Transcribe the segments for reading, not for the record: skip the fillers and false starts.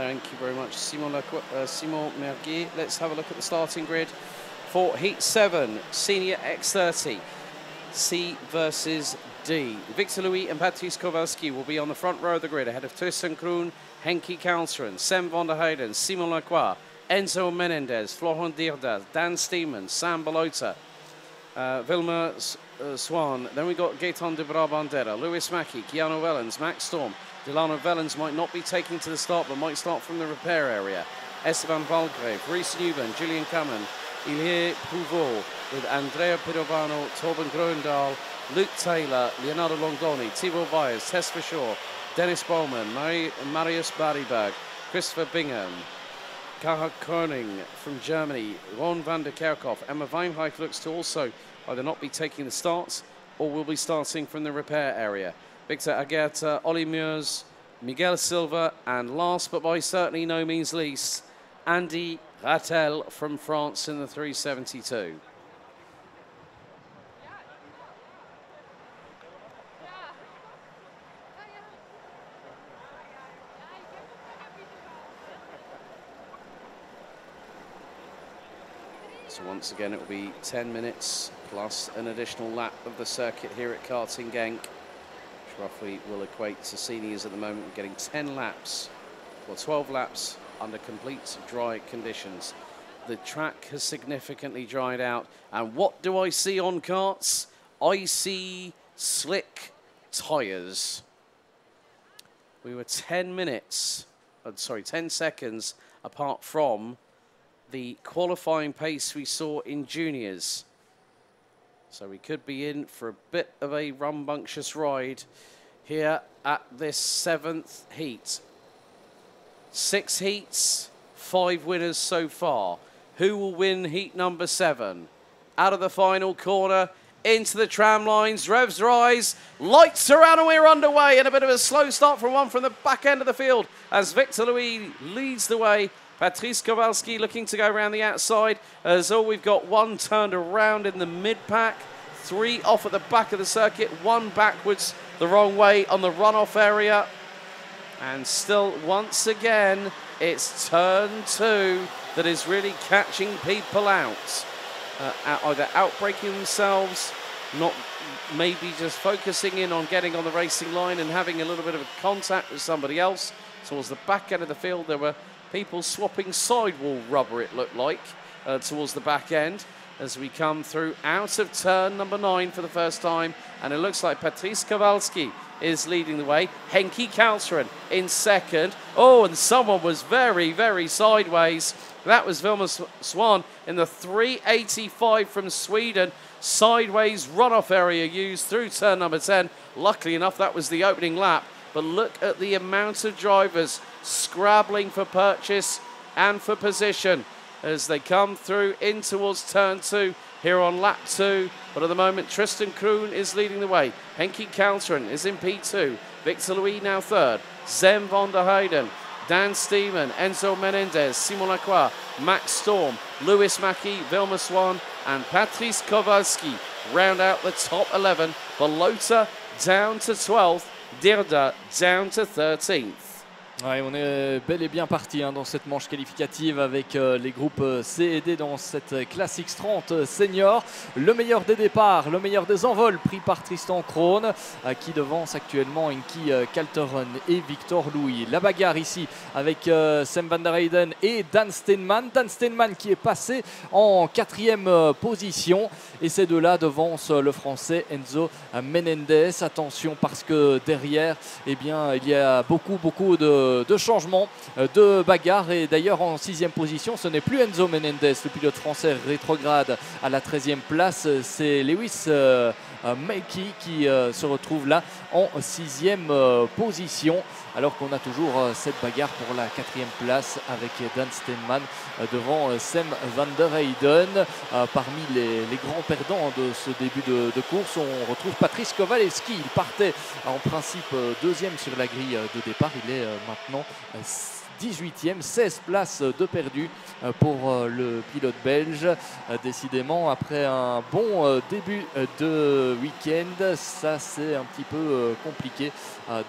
Thank you very much, Simon Merguet. Let's have a look at the starting grid for Heat 7, Senior X30, C versus D. Victor Louis and Patrice Kowalski will be on the front row of the grid ahead of Tristan Kroon, Henki Kalseren, Sam van der Heyden, Simon Lacroix, Enzo Menendez, Florent Dierda, Dan Steeman, Sam Balota, Vilma Swan. Then we got Gaetan de Brabandera, Lewis Mackie, Keanu Wellens, Max Storm. Delano Wellens might not be taking to the start, but might start from the repair area. Esteban Valgrave, Reece Newman, Julian Cameron, Ilie Pouvot, with Andrea Pirovano, Torben Groendahl, Luke Taylor, Leonardo Longdoni, Thibaut Vyers, Tess Fischer, Dennis Bowman, Marius Barryberg, Christopher Bingham, Kaha Koning from Germany, Ron van der Kerkhoff. Emma Weinreich looks to also either not be taking the starts or will be starting from the repair area. Victor Aguirre, Ollie Meurs, Miguel Silva, and last but by certainly no means least, Andy Rattel from France in the 372. So once again, it will be 10 minutes plus an additional lap of the circuit here at Karting Genk, which roughly will equate to seniors at the moment. We're getting 10 laps, or 12 laps under complete dry conditions. The track has significantly dried out. And what do I see on karts? I see slick tyres. We were 10 seconds apart from the qualifying pace we saw in juniors. So we could be in for a bit of a rambunctious ride here at this 7th heat. 6 heats, 5 winners so far. Who will win heat number 7? Out of the final corner, into the tram lines, revs rise, lights are out and we're underway, and a bit of a slow start from the back end of the field as Victor Louis leads the way. Patrice Kowalski looking to go around the outside as we've got 1 turned around in the mid-pack, 3 off at the back of the circuit, 1 backwards the wrong way on the runoff area. And still, once again, it's turn 2 that is really catching people out. Either outbraking themselves, not maybe just focusing in on getting on the racing line and having a little bit of a contact with somebody else. Towards the back end of the field, there were people swapping sidewall rubber, it looked like, towards the back end as we come through out of turn number 9 for the first time. And it looks like Patrice Kowalski is leading the way. Henki Kalseren in second. Oh, and someone was very, very sideways. That was Vilma Swan in the 385 from Sweden. Sideways runoff area used through turn number 10. Luckily enough, that was the opening lap. But look at the amount of drivers scrabbling for purchase and for position as they come through in towards turn 2 here on lap 2. But at the moment, Tristan Kroon is leading the way. Henki Kalseren is in P2. Victor Louis now 3rd. Zem van der Heyden, Dan Steeman, Enzo Menendez, Simon Lacroix, Max Storm, Lewis Mackie, Vilma Swan, and Patrice Kowalski round out the top 11. Balota down to 12th. Dierda down to 13th. Ouais, on est bel et bien parti dans cette manche qualificative avec les groupes C et D dans cette classe X30 senior. Le meilleur des départs, le meilleur des envols pris par Tristan Kroon qui devance actuellement Henki Kalteren et Victor Louis. La bagarre ici avec Sam van der Heyden et Dan Steenman. Dan Steenman qui est passé en 4e position et ces deux-là devancent le français Enzo Menendez. Attention parce que derrière, eh bien, il y a beaucoup de changements, de bagarres. Et d'ailleurs en 6e position, ce n'est plus Enzo Menendez, le pilote français rétrograde à la 13e place. C'est Lewis Mackie qui se retrouve là en 6e position. Alors qu'on a toujours cette bagarre pour la 4e place avec Dan Steenman devant Sam van der Heyden. Parmi les grands perdants de ce début de course, on retrouve Patrice Kowalski. Il partait en principe 2e sur la grille de départ. Il est maintenant 18e, 16 places de perdu pour le pilote belge. Décidément, après un bon début de week-end, ça c'est un petit peu compliqué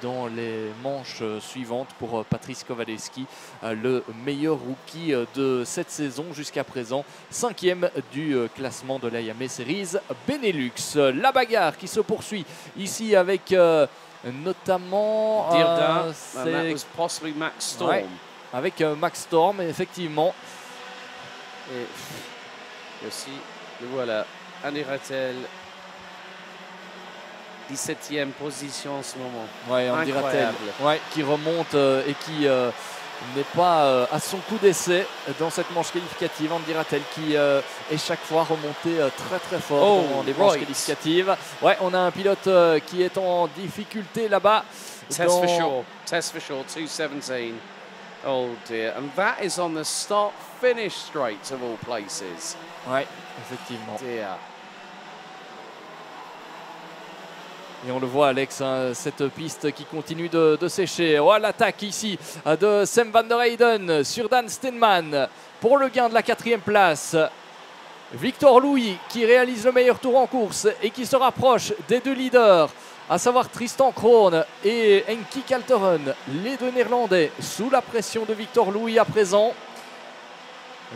dans les manches suivantes pour Patrice Kowalewski, le meilleur rookie de cette saison jusqu'à présent, 5e du classement de l'AMA Series Benelux. La bagarre qui se poursuit ici avec notamment Dirda, and that was possibly Max Storm. Ouais, avec Max Storm, effectivement. Et aussi, le voilà, Andy Rattel, 17e position en ce moment. Ouais, Andy Rattel, ouais, qui remonte et qui n'est pas à son coup d'essai dans cette manche qualificative. Andy Rattel qui est chaque fois remonté très fort dans les manches qualificatives. Ouais, on a un pilote qui est en difficulté là-bas. Test for sure, 2:17. Oh dear, and that is on the start-finish straight of all places. Ouais, effectivement. Dear. Et on le voit, Alex, hein, cette piste qui continue de sécher. Oh, l'attaque ici de Sam van der Heyden sur Dan Steenman pour le gain de la 4e place. Victor Louis qui réalise le meilleur tour en course et qui se rapproche des deux leaders, à savoir Tristan Krohn et Henki Kalteren, les deux Néerlandais, sous la pression de Victor Louis à présent.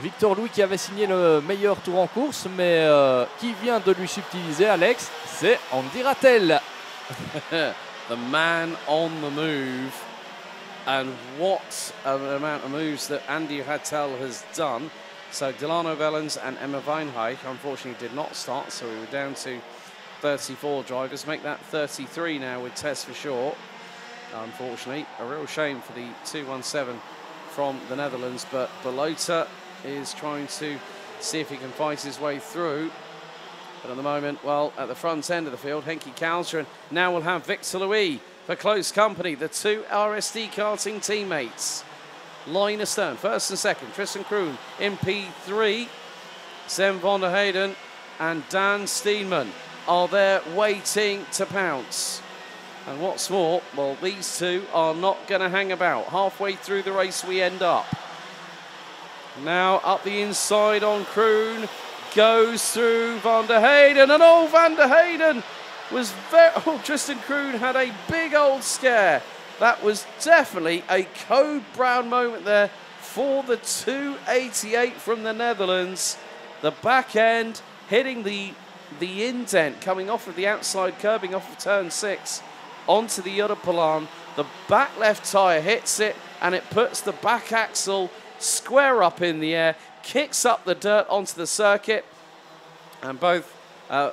Victor Louis qui avait signé le meilleur tour en course, mais qui vient de lui subtiliser, Alex, c'est Andy Rattel. The man on the move, and what an amount of moves that Andy Rattel has done. So Delano Vellens and Emma Weinheich unfortunately did not start, so we were down to 34 drivers, make that 33 now with Tess for short. Unfortunately, a real shame for the 217 from the Netherlands, but Belota is trying to see if he can fight his way through. But at the moment, well, at the front end of the field, Henki Kalteren now will have Victor Louis for close company, the two RSD karting teammates. Line astern, first and second, Tristan Kroon in P3. Sam van der Heyden and Dan Steenman are there waiting to pounce. And what's more, well, these two are not going to hang about. Halfway through the race we end up. Now up the inside on Kroon, goes through Van der Heyden, and Van der Heyden was Tristan Kroon had a big old scare. That was definitely a Code Brown moment there for the 288 from the Netherlands. The back end hitting the indent coming off of the outside curbing off of turn 6 onto the Europalan. The back left tyre hits it and it puts the back axle square up in the air, kicks up the dirt onto the circuit, and both Van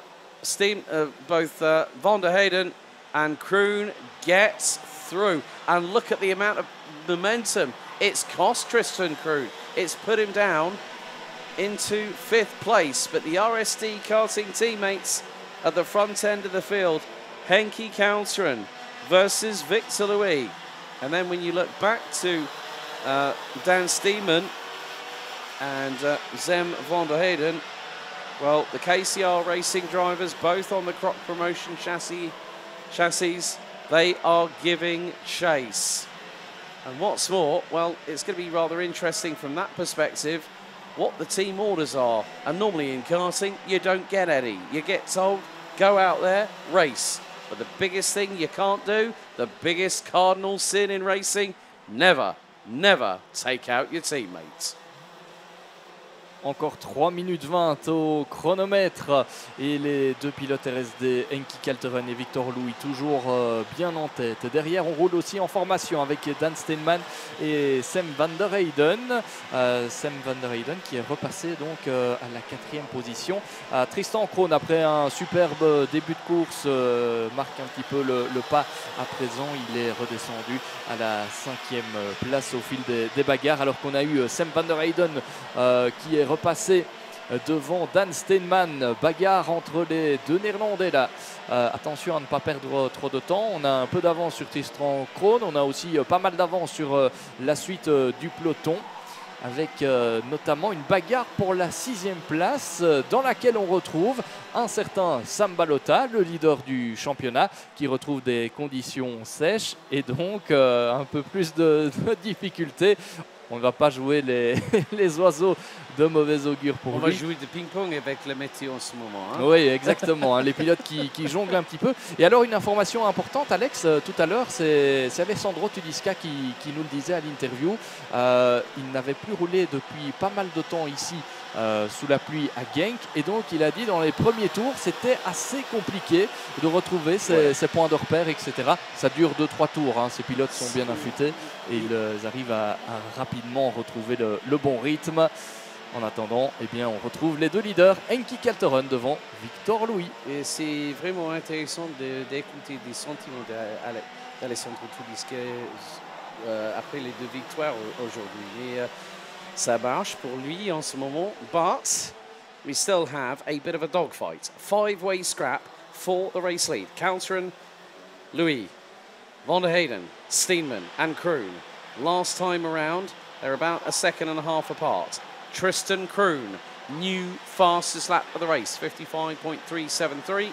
der Heyden and Kroon gets through. And look at the amount of momentum it's cost Tristan Kroon. It's put him down into 5th place, but the RSD karting teammates at the front end of the field, Henki Kalteren versus Victor Louis. And then when you look back to Dan Steenman and Zem van der Heyden, well, the KCR racing drivers, both on the Croc Promotion chassis, they are giving chase. And what's more, well, it's going to be rather interesting from that perspective what the team orders are. And normally in karting, you don't get any. You get told, go out there, race. But the biggest thing you can't do, the biggest cardinal sin in racing, never take out your teammates. Encore 3 minutes 20 au chronomètre et les deux pilotes RSD, Henki Kalteren et Victor Louis, toujours bien en tête. Derrière, on roule aussi en formation avec Dan Steenman et Sam van der Heyden. Sam van der Heyden qui est repassé donc à la 4e position. Tristan Krohn, après un superbe début de course, marque un petit peu le pas. À présent, il est redescendu à la 5e place au fil des bagarres, alors qu'on a eu Sam van der Heyden qui est repassé devant Dan Steenman. Bagarre entre les deux Néerlandais là. Attention à ne pas perdre trop de temps. On a un peu d'avance sur Tristan Krohn. On a aussi pas mal d'avance sur la suite du peloton. avec notamment une bagarre pour la 6e place dans laquelle on retrouve un certain Sam Balota, le leader du championnat, qui retrouve des conditions sèches et donc un peu plus de difficultés. On ne va pas jouer les oiseaux de mauvais augure pour lui. On va jouer de ping-pong avec la météo en ce moment. Hein. Oui, exactement. Les pilotes qui jonglent un petit peu. Et alors, une information importante, Alex, tout à l'heure, c'est Alessandro Tudisca qui nous le disait à l'interview. Il n'avait plus roulé depuis pas mal de temps ici sous la pluie à Genk. Et donc, il a dit dans les premiers tours, c'était assez compliqué de retrouver ses points de repère, etc. Ça dure 2-3 tours. Hein. Ces pilotes sont bien affûtés et ils arrivent à rapidement retrouver le bon rythme. En attendant, eh bien, on retrouve les deux leaders, Henki Kalteren devant Victor Louis. Et c'est vraiment intéressant d'écouter des sentiments d'Alessandro Tudisca après les 2 victoires aujourd'hui. Et ça marche pour lui en ce moment, but we still have a bit of a dogfight. 5-way scrap for the race lead. Kalteren, Louis, Van der Heyden, Steenman and Kroon. Last time around, they're about a second and a half apart. Tristan Kroon, new fastest lap of the race, 55.373.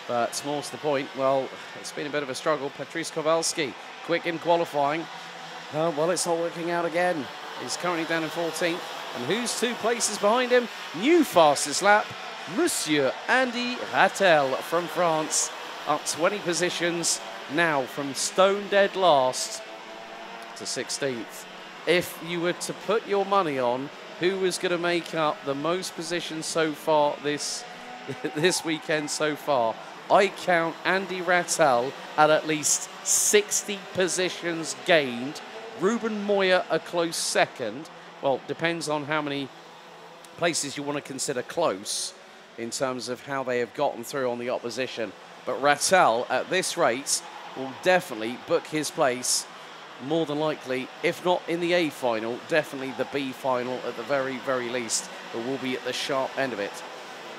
But more to the point, well, it's been a bit of a struggle. Patrice Kowalski, quick in qualifying. Well, it's not working out again. He's currently down in 14th. And who's 2 places behind him? New fastest lap, Monsieur Andy Rattel from France. Up 20 positions now from stone dead last to 16th. If you were to put your money on who was going to make up the most positions so far this weekend so far, I count Andy Rattel at least 60 positions gained. Ruben Moya a close second. Well, depends on how many places you want to consider close in terms of how they have gotten through on the opposition. But Rattel at this rate will definitely book his place. More than likely, if not in the A final, definitely the B final at the very, very least, but will be at the sharp end of it.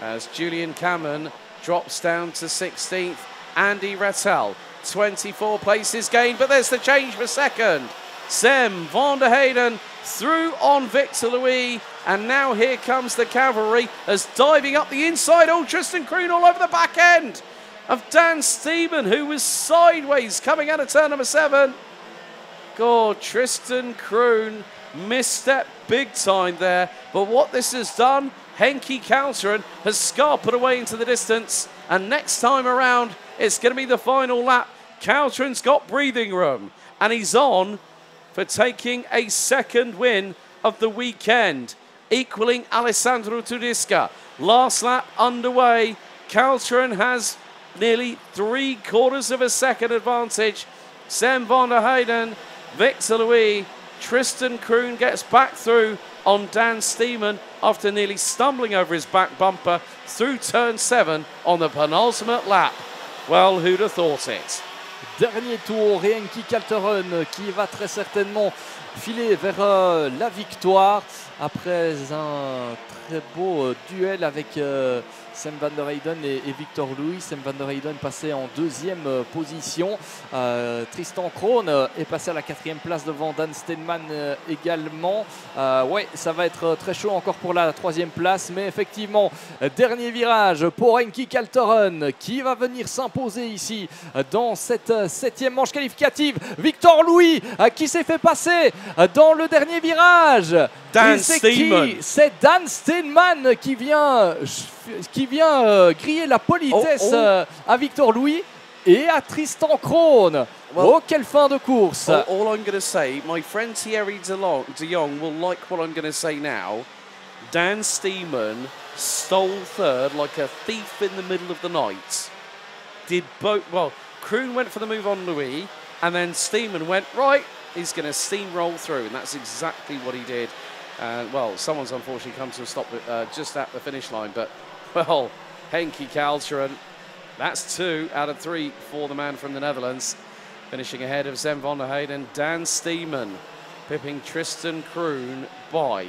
As Julian Cameron drops down to 16th, Andy Rattel, 24 places gained, but there's the change for second. Sem van der Heyden through on Victor Louis, and now here comes the cavalry as diving up the inside. Oh, Tristan Kroon all over the back end of Dan Steeman, who was sideways coming out of turn number 7. God, Tristan Kroon misstep big time there. But what this has done, Henki Kalteren has scarpered away into the distance. And next time around, it's going to be the final lap. Kalteren's got breathing room. And he's on for taking a 2nd win of the weekend, equaling Alessandro Tudisca. Last lap underway. Kalteren has nearly 3/4 of a second advantage. Sem van der Heyden, Victor Louis, Tristan Kroon gets back through on Dan Steeman after nearly stumbling over his back bumper through turn 7 on the penultimate lap. Well, who'd have thought it? Dernier tour, et Henki Kalteren qui va très certainement filer vers la victoire après un très beau duel avec Sam van der Heyden et Victor Louis. Sam van der Heyden passé en 2e position. Tristan Kroon est passé à la 4e place devant Dan Steeman également. Ouais, ça va être très chaud encore pour la 3e place. Mais effectivement, dernier virage pour Henki Kalteren qui va venir s'imposer ici dans cette 7e manche qualificative. Victor Louis qui s'est fait passer dans le dernier virage. Dan Steeman. C'est Dan Steeman qui vient griller la politesse à Victor Louis et à Tristan Kroon. Oh, quelle fin de course! All I'm going to say, my friend Thierry de Jong will like what I'm going to say now. Dan Steeman stole 3rd like a thief in the middle of the night. Well, Kroon went for the move on Louis, and then Steeman went, right, he's going to steamroll through, and that's exactly what he did. And, well, someone's unfortunately come to a stop just at the finish line, but, well, Henki Kalteren, that's 2 out of 3 for the man from the Netherlands, finishing ahead of Sem van der Heyden. Dan Steeman pipping Tristan Kroon by